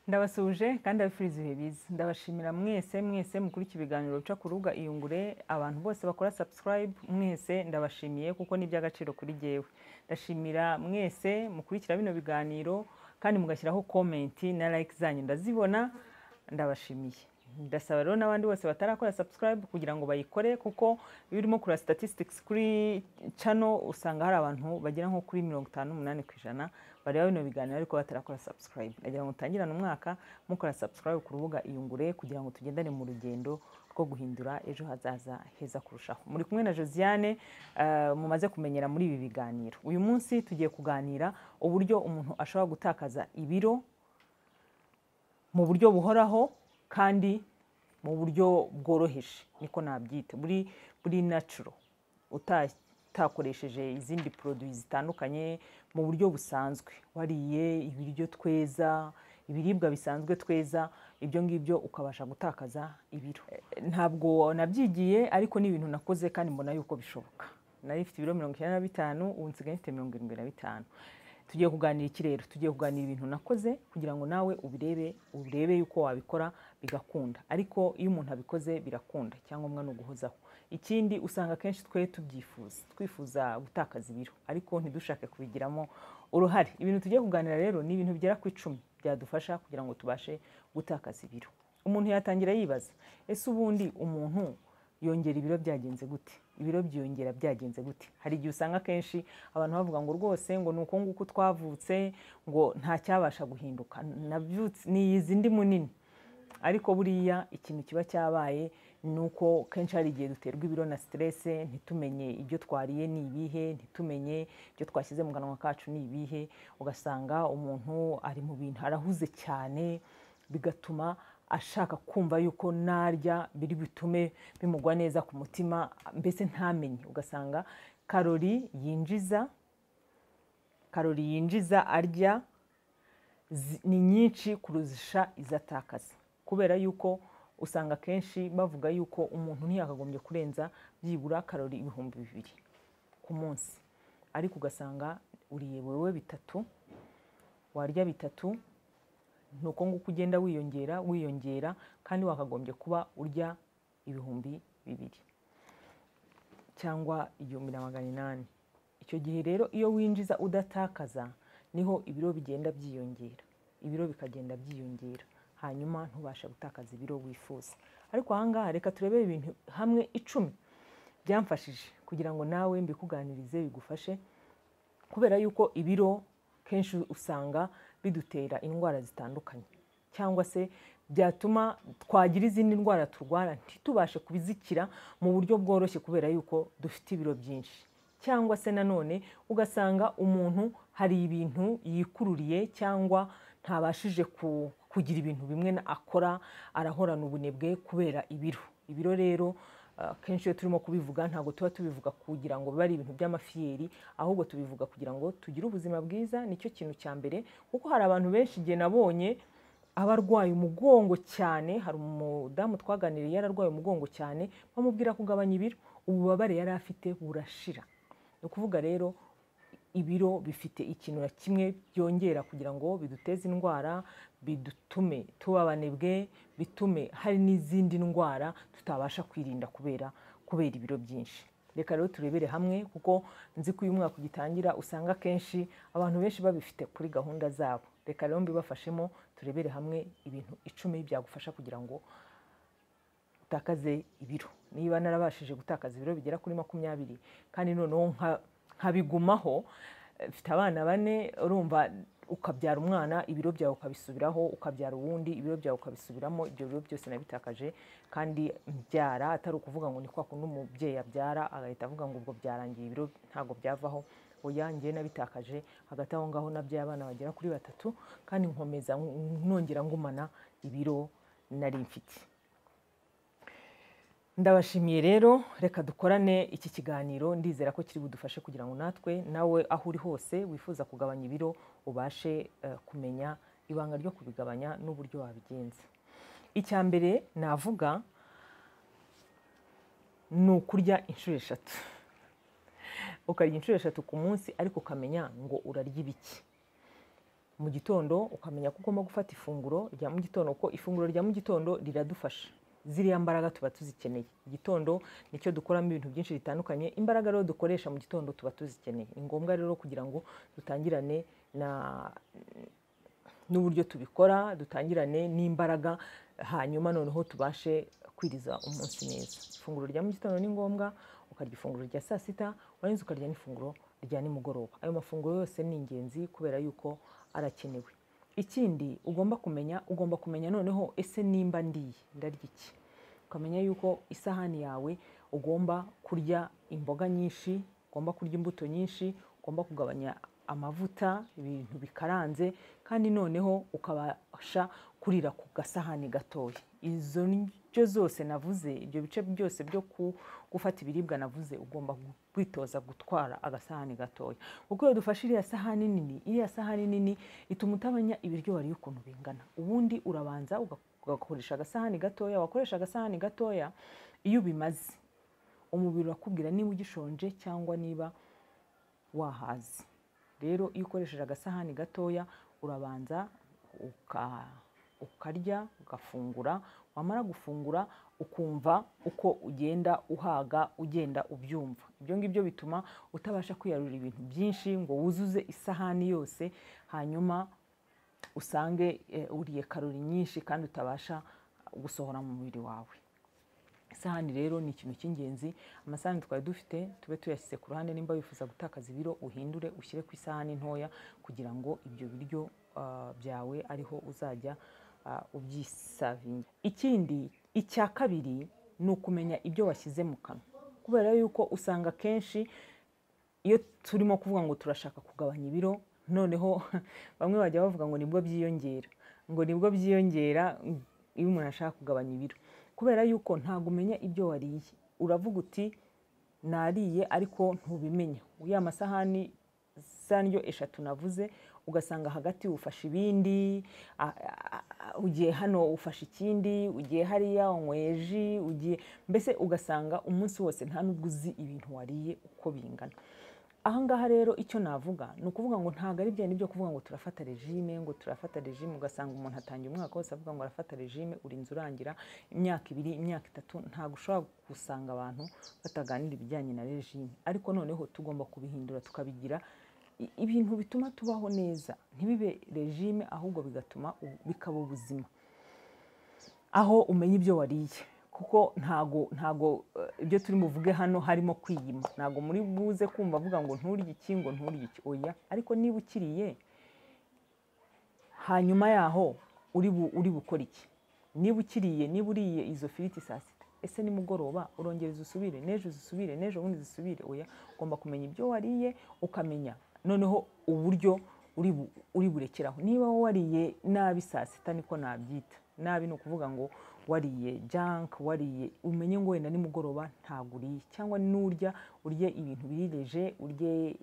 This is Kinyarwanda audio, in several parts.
Ndabasuje kandi abifuriza ibihe biza. Ndabashimira mwese mukuri iki biganiro bica ku rubuga Iyungure, abantu bose bakora subscribe, mwese ndabashimiye kuko ni iby'agaciro kuri jewe. Ndashimira mwese mukurikira bino biganiro kandi mugashyiraho comment na like zanyu, ndazibona, ndabashimiye. Ndasaba rero n'abandi bose batarakora subscribe kugira ngo bayikore, kuko iyo urimo kura statistics kuri channel usanga hari abantu bagera nko kuri 58% bareba bino biganiro ariko batarakora subscribe. Ndagira ngo tangirane umwaka mukora subscribe ku rubuga Iyungure kugira ngo tugendane mu rugendo rwo guhindura ejo hazaza heza kurushaho. Muri kumwe na Josiane, mumaze kumenyera muri ibi biganiro. Uyu munsi tugiye kuganira uburyo umuntu ashobora gutakaza ibiro mu buryo buhoraho kandi mu buryo bworoheje, niko nabyita, buri natural, utakoresheje izindi produits zitandukanye, mu buryo busanzwe wariye ibiryo tweza, ibiribwa bisanzwe tweza, ibyo ngibyo ukabasha gutakaza ibiro. Ntabwo nabyigiye ariko ni ibintu nakoze kandi mbona yuko bishoboka. Nari mfite ibiro 95, ubu nsigaye mfite 75. Tugiye kuganira iki rero? Tugiye kuganira ibintu nakoze kugira ngo nawe urebe yuko wabikora bigakunda. Ariko iyo umuntu abikoze birakunda, cyangwa mwana uguhozaho. Ikindi usanga kenshi twifuza gutakaza ibiro ariko ntidushake kubigiramo uruhare. Ibintu tugiye kuganira rero ni ibintu bigera ku 10 byadufasha kugira ngo tubashe gutakaza ibiro. Umuntu yatangira yibaza, ese ubundi umuntu yongera ibiro byagenze gute? Ibiro byongera byagenze gute? Hari igihe usanga kenshi abantu bavuga ngo rwose ngo nuko nguko twavutse ngo nta cyabasha guhinduka, nabyutse ni izindi munini. Ariko buriya ikintu kiba cyabaye nuko kenshi hari igihe duterwa ibiro na stress, ntitumenye ibyo twariye ni ibihe, ntitumenye ibyo twashyize mu kanwa kacu ni ibihe, ugasanga umuntu ari mu bintu arahuze cyane, bigatuma ashaka kumva yuko narya biri bitume bimugwa neza ku mutima, mbese ntamenye. Ugasanga karori yinjiza arya ni nyinshi kurusha izatakaza, kubera yuko usanga kenshi bavuga yuko umuntu ntiyakagombye kurenza byibura karori 2000 ku munsi. Ariko ugasanga uriye wewe 3, warya 3, nuko nguko ugenda wiyongera kandi wakagombye kuba urya 2000 cyangwa 1800. Icyo gihe rero iyo winjiza udatakaza niho ibiro bigenda byiyongera, ibiro bikagenda byiyongera, hanyuma ntubasha gutakaza ibiro wifuza. Ariko ahangaha reka turebe ibintu hamwe 10 byamfashije kugira ngo nawe mbikuganirize bigufashe, kubera yuko ibiro kenshi usanga bidutera indwara zitandukanye, cyangwa se byatuma twagira izindi ndwara turwara ntitubashe kubizikira mu buryo bworoshye kubera yuko dufite ibiro byinshi. Cyangwa se nanone ugasanga umuntu hari ibintu yikururiye cyangwa ntabashije kugira ibintu bimwe akora, arahorana ubunebwe kubera ibiro. Ibiro rero kenshi iyo turimo kubivuga ntabwo tuba tubivuga kugira ngo bibe ari ibintu by'amafiyeri, ahubwo tubivuga kugira ngo tugire ubuzima bwiza. Nicyo kintu cya mbere, kuko hari abantu benshi igihe nabonye abarwaye umugongo cyane. Hari umudamu twaganiriye yararwaye umugongo cyane, bamubwira kugabanya ibiro, ububabare yari afite burashira. Ni ukuvuga rero ibiro bifite ikintu na kimwe byongera kugira ngo biduteze indwara, bidutume tuba abanebwe, bitume hari n'izindi ndwara tutabasha kwirinda kubera ibiro byinshi. Reka rero turebere hamwe, kuko nzi ko uyu mwaka ugitangira usanga kenshi abantu benshi babifite kuri gahunda zabo. Reka rero mbibafashemo, turebere hamwe ibintu 10 byagufasha kugira ngo utakaze ibiro. Niba narabashije gutakaza ibiro bigera kuri 20 kandi noneho nkabigumaho, mfite abana 4, urumva ukabyara umwana ibiro byawe ukabisubiraho, ukabyara uwundi ibiro byawe ukabisubiramo, ibyo biro byose nabitakaje. Kandi mbyara atari ukuvuga ngo ni kwa kundi umubyeyi abyara agahita avuga ngo ubwo byarangiye ibiro ntago byavaho. Oya, njye nabitakaje hagati aho ngaho, nabyaye abana bagera kuri 3 kandi nkomeza nongera ngumana ibiro nari mfite. Ndabashimiye rero, reka dukorane iki kiganiro, ndizera ko kiri budufashe kugira ngo natwe nawe aho uri hose wifuza kugabanya ibiro ubashe kumenya ibanga ryo kubigabanya n'uburyo wabigenza. Icya mbere navuga ni ukurya inshuro 3. Ukarya inshuro 3 ku munsi, ariko ukamenya ngo urarya ibiki. mu gitondo ukamenya ko ugomba gufata ifunguro rya mu gitondo, kuko ifunguro rya mu gitondo riradufasha, ziriya mbaraga tuba tuzikeneye. Igitondo nicyo dukoramo ibintu byinshi bitandukanye, imbaraga rero dukoresha mu gitondo tuba tuzikeneye. Ni ngombwa rero kugira ngo dutangirane n'uburyo tubikora, dutangirane n'imbaraga, hanyuma noneho tubashe kwiriza umunsi neza. Ifunguro rya mu gitondo ni ngombwa, ukarya ifunguro rya saa sita, warangiza ukarya n'ifunguro rya nimugoroba. Ayo mafunguro yose ni ingenzi kubera yuko arakenewe. Ikindi ugomba kumenya noneho, ese nimba ndiye ndarya iki? Ukamenya yuko isahani yawe ugomba kurya imboga nyinshi, ugomba kurya imbuto nyinshi, ugomba kugabanya amavuta, ibintu bikaranze, kandi noneho ukabasha kurira ku gasahani gatoya. Izo ndyo zose navuze, ibyo bice byose byo gufata ibiribwa navuze, ugomba kwitoza gutwara agasahani gatoya. Kuko iyo dufashe iriya sahani nini ituma utamenya ibiryo wariye ukuntu bingana. Ubundi urabanza ugakoresha agasahani gatoya. Wakoresha agasahani gatoya, iyo ubimaze umubiri urakubwira niba ugishonje cyangwa niba wahaze. Rero iyo ukoresheje agasahani gatoya, urabanza ukarya, ugafungura. Wamara gufungura ukumva uko ugenda uhaga, ugenda ubyumva. Ibyo ngibyo bituma utabasha kwiyarurira ibintu byinshi ngo wuzuze isahani yose, hanyuma usange uriye karori nyinshi kandi utabasha gusohora mu mubiri wawe. Isahani rero ni ikintu cy'ingenzi. Amasahani twari dufite tube tuyashyize ku ruhande. Nimba wifuza gutakaza ibiro, uhindure ushyire ku isahani ntoya, kugira ngo ibyo biryo byawe ariho uzajya ubyisavinga. Ikindi, icya kabiri, ni ukumenya ibyo washyize mu kanwa. Kubera yuko usanga kenshi iyo turimo kuvuga ngo turashaka kugabanya ibiro, noneho bamwe bajya bavuga ngo nibwo byiyongera iyo umuntu ashaka kugabanya ibiro. Kubera yuko ntabwo umenya ibyo wariye. Uravuga uti nariye, ariko ntubimenya. Ya masahani za ndyo eshatu navuze, ugasanga hagati ufashe ibindi, ugiye hano ufashe ikindi, ugiye hariya unyweye ji, mbese ugasanga umunsi wose nta nubwo uzi ibintu wariye uko bingana. Aha ngaha rero icyo navuga ni ukuvuga ngo ntabwo ari bya byo kuvuga ngo turafata regime, ugasanga umuntu atangiye umwaka wose avuga ngo arafata regime, urinze urangira imyaka 2, imyaka 3, ntabwo ushobora gusanga abantu bataganira ibijyanye na regime. Ariko noneho tugomba kubihindura, tukabigira ibintu bituma tubaho neza, ntibibe regime, ahubwo bikaba ubuzima, aho umenya ibyo wariye. Kuko ntago ibyo turi muvuge hano harimo kwiyima. Ntago muri buze kumva avuga ngo nturye iki, ngo nturye iki, oya. Ariko niba ukiriye, hanyuma yaho uri bukora iki? Niba uriye izo firiti saa sita, ese nimugoroba urongera usubire, n'ejo usubire, n'ejo bundi usubire, oya. Ugomba kumenya ibyo wariye, ukamenya noneho uburyo uri burekeraho. Niba wariye nabi saa sita, niko nabyita nabi, ni ukuvuga ngo wariye junk, umenye ngo wenda nimugoroba ntabwo uriye, cyangwa urye ibintu birireje, urye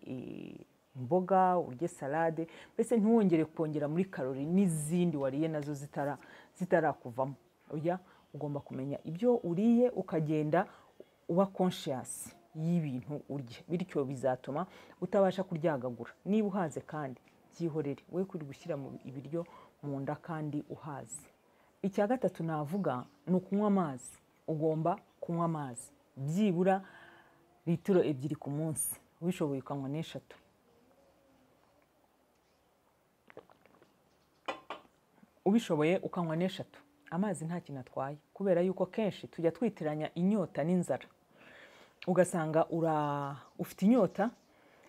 imboga, urye salade, mbese ntiwongere kongera muri karori n'izindi wariye nazo zitarakuvamo. Oya, ugomba kumenya ibyo uriye, ukagenda uba conscious y'ibintu urya, bityo bizatuma utabasha kuryagagura. Niba uhaze kandi byihorere, we kuri gushyira mu ibiryo mu nda kandi uhaze. Icya gatatu navuga ni ukunywa amazi. Ugomba kunywa amazi byibura litiro 2 ku munsi, ubishoboye ukanywa n'3. Ubishoboye ukanywa n'3. Amazi nta kintu atwaye, kubera yuko kenshi tujya twitiranya inyota n'inzara. Ugasanga ufite inyota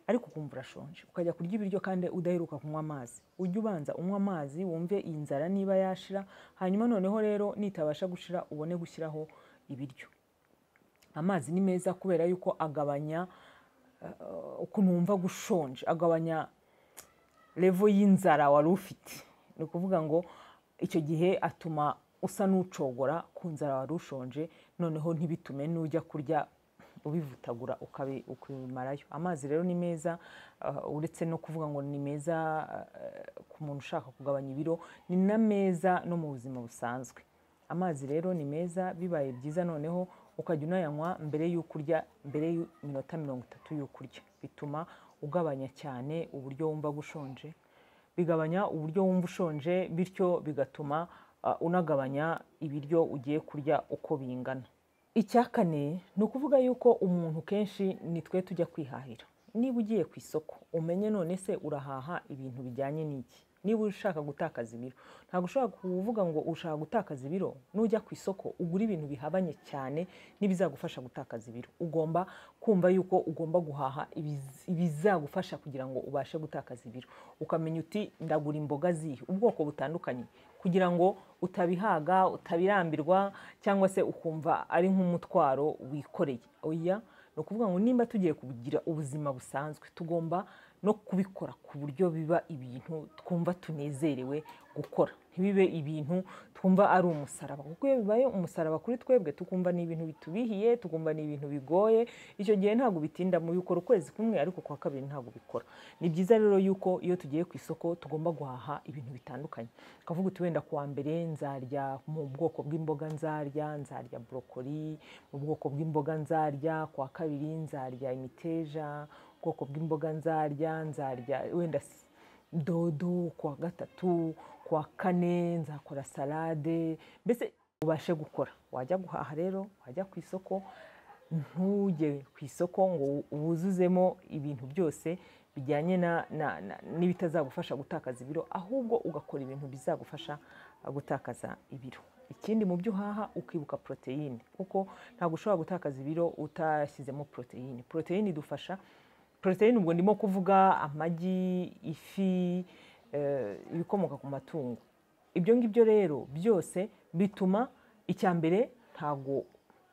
ariko ukumva urashonje, ukajya kurya ibiryo kandi udaheruka kunywa amazi. Ujye ubanza unywa amazi, wumve iyi nzara niba yashira, hanyuma noneho rero nitabasha gushira ubone gushyiraho ibiryo. Amazi ni meza kubera yuko agabanya ukuntu wumva gushonje, agabanya level y'inzara wari ufite. Ni ukuvuga ngo icyo gihe atuma usa n'ucogora ku nzara wari ushonje, noneho ntibitume n'ujya kurya ubivutagura ukabimarayo. Amazi rero ni meza, uretse no kuvuga ngo ni meza ku muntu ushaka kugabanya ibiro, ni na meza no mu buzima busanzwe. Amazi rero ni meza, bibaye byiza noneho ukajya unayanywa mbere y'uko urya, mbere y'iminota 30 y'uko urya. Bituma ugabanya cyane uburyo wumva gushonje, bigabanya uburyo wumva ushonje, bityo bigatuma unagabanya ibiryo ugiye kurya uko bingana. Icya kane ni ukuvuga yuko umuntu kenshi nitwe tujya kwihahira. Niba ugiye ku isoko umenye none se urahaha ibintu bijyanye n'iki. Niba ushaka gutakaza ibiro, ntabwo ushobora kuvuga ngo ushaka gutakaza ibiro nujya ku isoko ugura ibintu bihabanye cyane n'ibizagufasha gutakaza ibiro. Ugomba kumva yuko ugomba guhaha ibizagufasha kugira ngo ubashe gutakaza ibiro. Ukamenya uti ndagura imboga zihe, ubwoko butandukanye, kugira ngo utabihaga, utabirambirwa, cyangwa se ukumva ari nk'umutwaro wikoreye. Oya, ni ukuvuga ngo nimba tugiye kugira ubuzima busanzwe, tugomba no kubikora ku buryo biba ibintu twumva tunezerewe gukora, ntibibe ibintu twumva ari umusaraba. Kuko iyo bibaye umusaraba kuri twebwe, tukumva ni ibintu bitubihiye, tukumva ni ibintu bigoye, icyo gihe ntabwo bitinda mu bikora ukwezi kumwe, ariko kwa kabiri ntabwo bikora. Ni byiza rero yuko iyo tugiye ku isoko tugomba guhaha ibintu bitandukanye. Ukavuga uti wenda kuwa mbere nzarya mu bwoko bw'imboga, nzarya brokoli, mu bwoko bw'imboga nzarya, kuwa kabiri nzarya imiteja, ubwoko bw'imboga nzarya wenda dodo, kuwa gatatu, kuwa kane nzakora salade. Mbese ubashe gukora. Wajya guhaha rero, wajya ku isoko, ntujye ku isoko ngo wuzuzemo ibintu byose bijyanye n'ibitazagufasha gutakaza ibiro, ahubwo ugakora ibintu bizagufasha gutakaza ibiro. Ikindi mu byo uhaha ukibuka poroteyine, kuko ntabwo ushobora gutakaza ibiro utashyizemo poroteyine. Poroteyine idufasha, poroteyine ubwo ndimo kuvuga amagi, ifi, ibikomoka ku matungo. Ibyo ngibyo rero byose bituma icya mbere ntabwo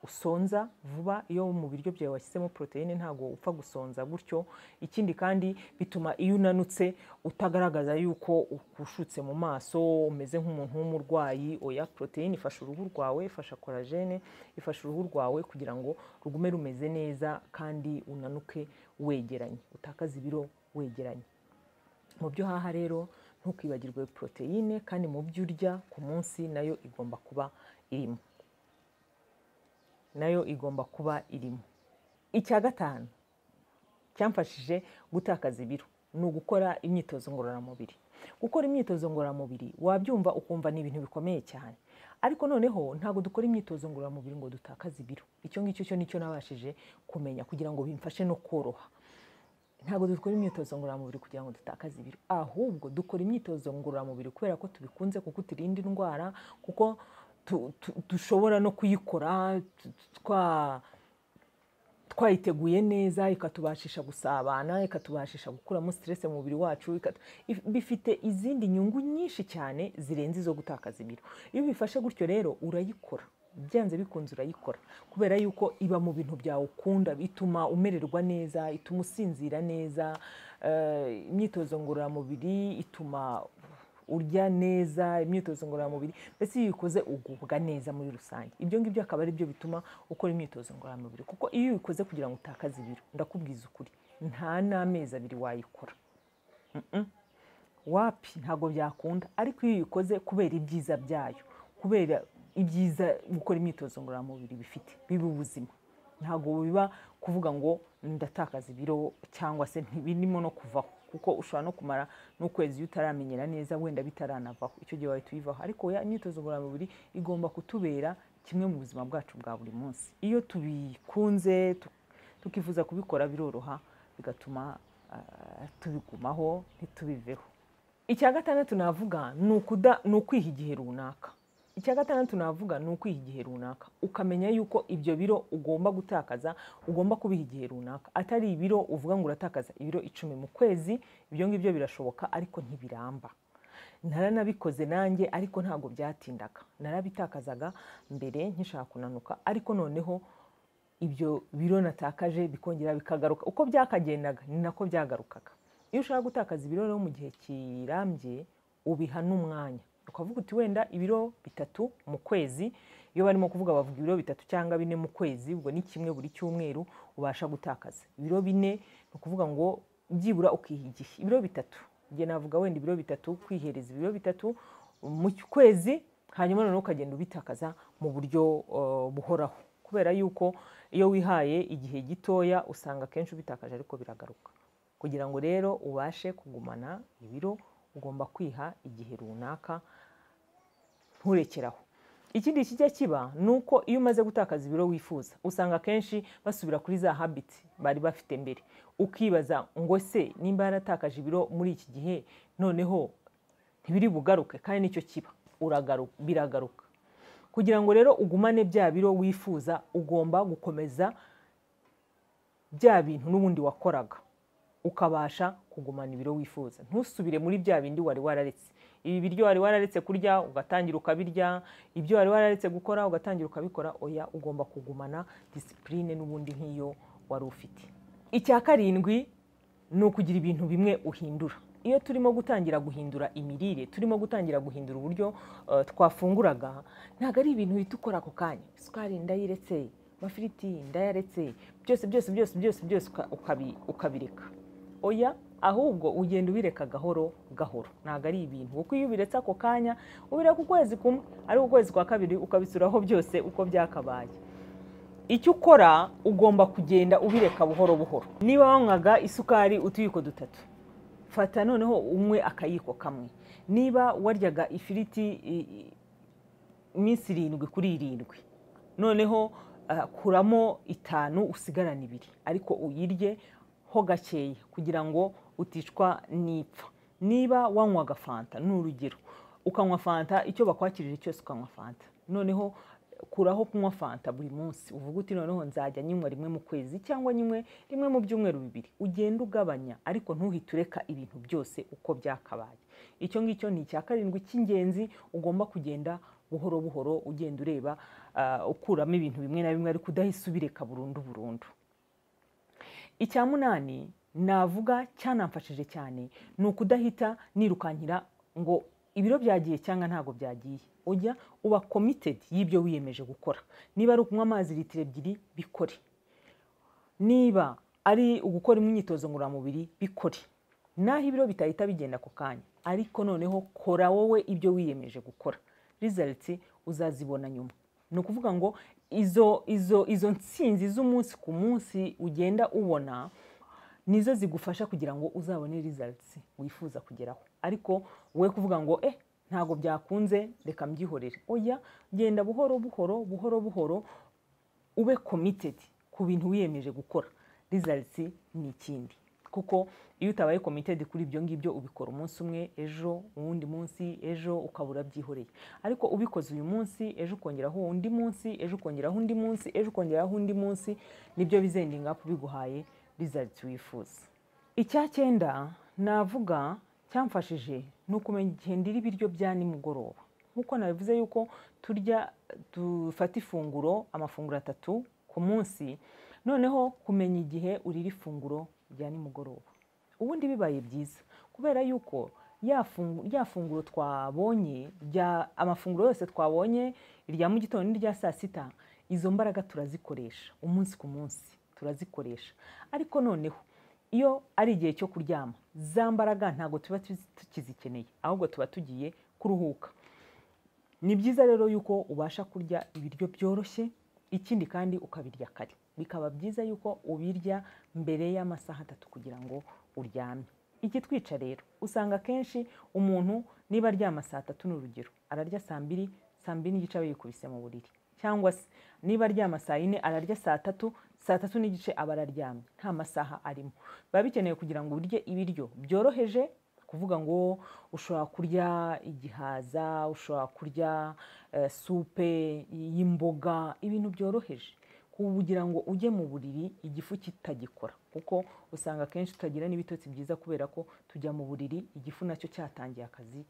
usonza vuba. Iyo mu biryo byawe washyizemo poroteyine ntabwo upfa gusonza gutyo. Ikindi kandi bituma iyo unanutse utagaragaza yuko ukushutse mu maso, umeze nk'umuntu w'umurwayi. Oya, poroteyine ifasha uruhu rwawe, ifasha korajene, ifasha uruhu rwawe kugira ngo rugume rumeze neza kandi unanuke wegeranye, utakaza ibiro wegeranye. Mu byo uhaha rero ntukibagirwe poroteyine, kandi mu byo urya ku munsi nayo igomba kuba irimo. Icya gatanu cyamfashije gutakaza ibiro ni ugukora imyitozo ngororamubiri. Gukora imyitozo ngororamubiri wabyumva ukumva ni ibintu bikomeye cyane, ariko noneho ntabwo dukora imyitozo ngororamubiri ngo dutakaze ibiro. Icyo ngicyo cyo nicyo nabashije kumenya kugira ngo bimfashe no koroha. Ntabwo dukora imyitozo ngororamubiri kugira ngo dutakaze ibiro, ahubwo dukora imyitozo ngororamubiri kubera ko tubikunze, kuko turinda indwara, kuko dushobora no kuyikora twayiteguye neza, ikatubashisha gusabana, ikatubashisha gukuramo stress mu mubiri wacu. Bifite izindi nyungu nyinshi cyane zirenze izo gutakaza ibiro. Iyo bifashe gutyo rero urayikora, byanze bikunze urayikora, kubera yuko iba mu bintu byawe ukunda, bituma umererwa neza, ituma usinzira neza. Imyitozo ngororamubiri ituma urya neza, imyitozo ngororamubiri, mbese iyo uyikoze ugubwa neza muri rusange. Ibyo ngibyo akaba ari byo bituma ukora imyitozo ngororamubiri, kuko iyo uyikoze kugira ngo utakaze ibiro, ndakubwiza ukuri, nta n'amezi abiri wayikora. Wapi, ntabwo byakunda. Ariko iyo uyikoze kubera ibyiza byayo, kubera ibyiza gukora imyitozo ngororamubiri bifite, biba ubuzima. Ntabwo biba kuvuga ngo ndatakaza ibiro cyangwa se ntibirimo no kuvaho, kuko ushobora no kumara n'ukwezi iyo utaramenyera neza, wenda bitaranavaho, icyo gihe wahita uyivaho. Ariko imyitozo ngororamubiri igomba kutubera kimwe mu buzima bwacu bwa buri munsi. Iyo tubikunze tukifuza kubikora biroroha, bigatuma tubigumaho ntitubiveho. Icya gatandatu navuga ni ukwiha igihe runaka. Icya gatandatu navuga ni ukwiha igihe runaka, ukamenya yuko ibyo biro ugomba gutakaza ugomba kubiha igihe runaka. Atari ibiro uvuga ngo uratakaza ibiro 10 mu kwezi. Ibyo ngibyo birashoboka, ariko ntibiramba. Naranabikoze nanjye, ariko ntabwo byatindaga. Narabitakazaga mbere nkishaka kunanuka, ariko noneho ibyo biro natakaje bikongera bikagaruka. Uko byakagendaga ni nako byagarukaga. Iyo ushaka gutakaza ibiro rero mu gihe kirambye, ubiha n'umwanya. Ukavuga uti wenda ibiro 3 mu kwezi. Iyo barimo kuvuga bavuga ibiro 3 cyangwa 4 mu kwezi, ubwo ni kimwe buri cyumweru ubasha gutakaza. Ibiro 4 ni ukuvuga ngo byibura ukiha igihe. Ibiro 3, nge navuga wenda ibiro 3, kwihereza ibiro 3 mu kwezi, hanyuma noneho ukagenda ubitakaza mu buryo buhoraho. Kubera yuko iyo wihaye igihe gitoya usanga kenshi ubitakaje ariko biragaruka. Kugira ngo rero ubashe kugumana ibiro ugomba kwiha igihe runaka nturekeraho. Ikindi kijya kiba ni uko iyo umaze gutakaza ibiro wifuza usanga akenshi basubira kuri za habits bari bafite mbere, ukibaza ngo se nimba yaratakaje ibiro muri iki gihe noneho ntibiri bugaruke, kandi nicyo kiba biragaruka. Kugira ngo rero ugumane bya biro wifuza ugomba gukomeza bya bintu n'ubundi wakoraga ukabasha kugumana ibiro wifuza, ntusubire muri bya bindi wari wararetse. Ibi biryo wari wararetse kurya ugatangira ukabirya, ibyo wari wararetse gukora ugatangira ukabikora. Oya, ugomba kugumana discipline n'ubundi nk'iyo wari ufite. Icya karindwi ni ukugira ibintu bimwe uhindura. Iyo turimo gutangira guhindura imirire, turimo gutangira guhindura uburyo twafunguraga, ntabwo ari ibintu uhita ukora ako kanya. Isukari ndayiretse, amafiriti ndayaretse, byose ukabireka. Oya, ahubwo ugenda ubireka gahoro gahoro. Ntabwo ari ibintu kuko iyo ubiretse ako kanya ubireka ukwezi kumwe, ari ukwezi kwa kabiri ukabisuraho byose uko byakabaye. Icyo ukora ugomba kugenda ubireka buhoro buhoro. Niba wanywaga isukari utuyiko 3, fata noneho umwe akayiko kamwe. Niba waryaga ifiriti iminsi 7 kuri 7, noneho kuramo 5 usigarana 2, ariko uyirye ho gakeya kugira ngo uticwa n'ipfa. Niba wanywaga fanta n'urugero, ukanywa fanta, icyo bakwakirije cyose ukanywa fanta, noneho kuraho kunywa fanta buri munsi. Uvuga uti noneho nzajya nynywa rimwe mu kwezi cyangwa nynywe rimwe mu byumweru 2. Ugenda ugabanya, ariko ntuhite ureka ibintu byose uko byakabaye. Icyo ngicyo ni icya karindwi cy'ingenzi ugomba kugenda buhoro buhoro ugenda ureba, ukuramo ibintu bimwe na bimwe ariko udahise ubireka burundu. Icya 8 navuga cyanamfashije cyane ni ukudahita nirukankira ngo ibiro byagiye cyangwa ntago byagiye. Ujya uba committed y'ibyo wiyemeje gukora. Niba ari ukunywa amazi litiro 2 bikore, niba ari ugukora imyitozo ngororamubiri bikore. Naho ibiro bitahita bigenda ako kanya, ariko noneho kora wowe ibyo wiyemeje gukora. Results uzazibona nyuma. Ni ukuvuga ngo izo ntsinzi z'umunsi ku munsi ugenda ubona nizo zigufasha kugira ngo uzabone results wifuza kugeraho. Ariko wowe kuvuga ngo ntago byakunze reka mbyihorere. Oya, genda buhoro buhoro ube committed ku bintu wiyemeje gukora. Results ni ikindi, kuko iyo utabaye committed kuri ibyo ngibyo ubikora umunsi umwe, ejo uwundi munsi, ejo ukabura byihoreye. Ariko ubikoze uyu munsi, ejo ukongeraho undi munsi, ejo ukongeraho undi munsi, ejo ukongeraho undi munsi, nibyo bizendinga biguhaye results wifuza. Icya 9 navuga cyamfashije ni ukumenya igihe ndira ibiryo bya nimugoroba. Nkuko nabivuze yuko dufata amafunguro 3 ku munsi, noneho kumenya igihe urira ifunguro rya nimugoroba. Ubundi bibaye byiza kubera yuko ya funguro twabonye, amafunguro yose twabonye, irya mu gitondo n'irya saa sita, izo mbaraga turazikoresha umunsi ku munsi, turazikoresha. Ariko noneho iyo ari igihe cyo kuryama, za mbaraga ntago tuba tukizikeneye, ahubwo tuba tugiye kuruhuka. Ni byiza rero yuko ubasha kurya ibiryo byoroshye, ikindi kandi ukabirya kare. Bikaba byiza yuko ubirya mbere y'amasaha 3 kugira ngo uryame. Ikitwica rero usanga kenshi umuntu niba aryama saa 3 n'urugero, ararya saa 2 n'igice aba yikubise mu buriri, cyangwa se niba aryama saa 4 ararya saa 3 n'igice aba araryamye, nta masaha arimo. Biba bikeneye kugira ngo urye ibiryo byoroheje, kuvuga ngo ushobora kurya igihaza, ushobora kurya supe y'imboga, ibintu byoroheje kugira ngo ujye mu buriri igifu kitagikora, kuko usanga kenshi tutagira n'ibitotsi byiza kubera ko tujya mu buriri igifu nacyo cyatangiye akazi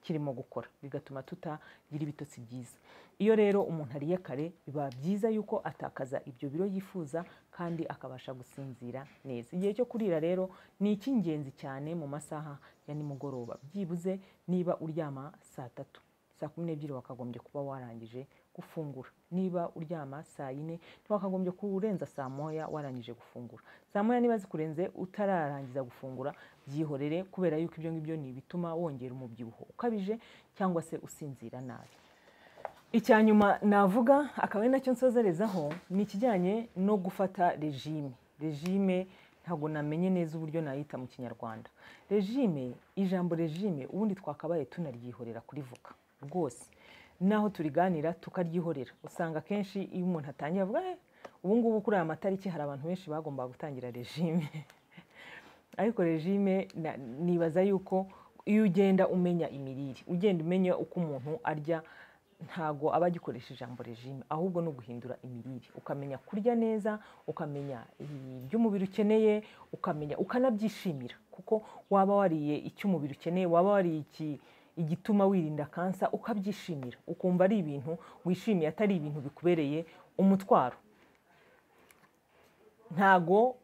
kirimo gukora, bigatuma tutagira ibitotsi byiza. Iyo rero umuntu ariye kare biba byiza yuko atakaza ibyo biro yifuza kandi akabasha gusinzira neza. Igihe cyo kurira rero ni icy'ingenzi cyane mu masaha ya nimugoroba. Byibuze niba uryama saa 3, saa 12 wakagombye kuba warangije gufungura. Niba uryama saa 4 wakagombye kurenza saa 1 warangije gufungura. Saa 1 niba zikurenze utararangiza gufungura, byihorere kubera yuko ibyo ngibyo ni bituma wongera umubyibuho ukabije cyangwa se usinzira nabi. Icyanyuma navuga akaba nacyo nsozerezaho ni ikijyanye no gufata regime ntabwo namenye neza uburyo nayita mu kinyarwanda. Regime, ijambo regime ubundi twakabaye tunaryihorera kurivuga rwose, naho turiganira tukaryihorera. Usanga kenshi iyo umuntu atangiye avuga ubu ngubu kuri aya matariki hari abantu benshi bagombaga gutangira regime ariko regime nibaza yuko iyo ugenda umenya imirire, ugenda umenya uko umuntu arya, ntago aba agikoresha ijambo regime, ahubwo no guhindura imirire, ukamenya kurya neza, ukamenya ibyo umubiri ukeneye, ukamenya ukanabyishimira, kuko waba wariye icyo umubiri ukeneye, waba wariye igituma wirinda kansa, ukabyishimira, ukumva ari ibintu wishimiye, atari ibintu bikubereye umutwaro. Ntago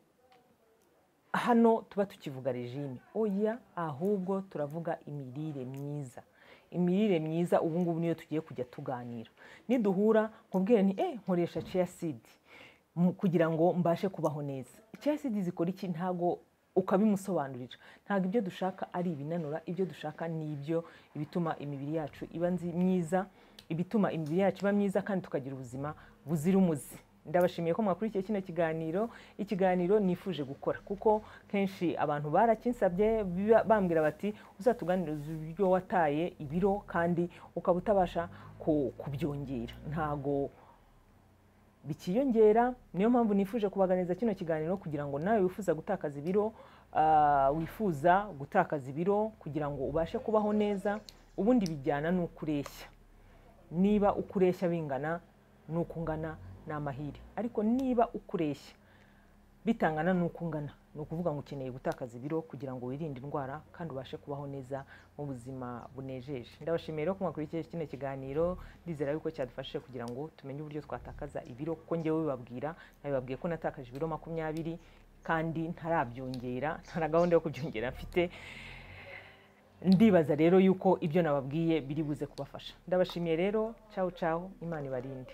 hano tuba tukivuga regime, oya, ahubwo turavuga imirire myiza. Imirire myiza ubu ngubu niyo tugiye kujya tuganira. Niduhura nkubwire nti nkoresha chia seed kugira ngo mbashe kubaho neza. Chia seed zikora iki? Ntago ukabimusobanurira. Ntago ibyo dushaka ari ibinanura, ibyo dushaka ni ibyo ibituma imibiri yacu iba myiza, ibituma imibiri yacu iba myiza kandi tukagira ubuzima buzira umuze. Ndabashimiye ko mwakurikiye kino ikiganiro nifuje gukora, kuko kenshi abantu barakinsabye bambwira bati uzatuganiriza uburyo wataye ibiro kandi ukaba utabasha kubyongera, ntago bikiyongera. Niyo mpamvu nifuje kubaganiriza kino kiganiro kugira ngo nawe wifuza gutakaza ibiro, wifuza gutakaza ibiro kugira ngo ubashe kubaho neza. Ubundi bijyana n'ukureshya. Niba ukureshya bingana nuko ungana n'amahire, ariko niba ukureshya bitangana nuko ungana, ni ukuvuga ngo ukeneye gutakaza ibiro kugira ngo wirinde indwara kandi ubashe kubaho neza mu buzima bunejeje. Ndabashimiye rero ko mwakurikiye kino kiganiro, ndizera yuko cyadufashije kugira ngo tumenye uburyo twatakaza ibiro, kuko njyewe nabibabwiye ko natakaje ibiro 20 kandi ntarabyongera, nta gahunda yo kubyongera mfite. Ndibaza rero yuko ibyo nababwiye biri buze kubafasha. Ndabashimiye rero, ciao ciao, Imana ibarinde.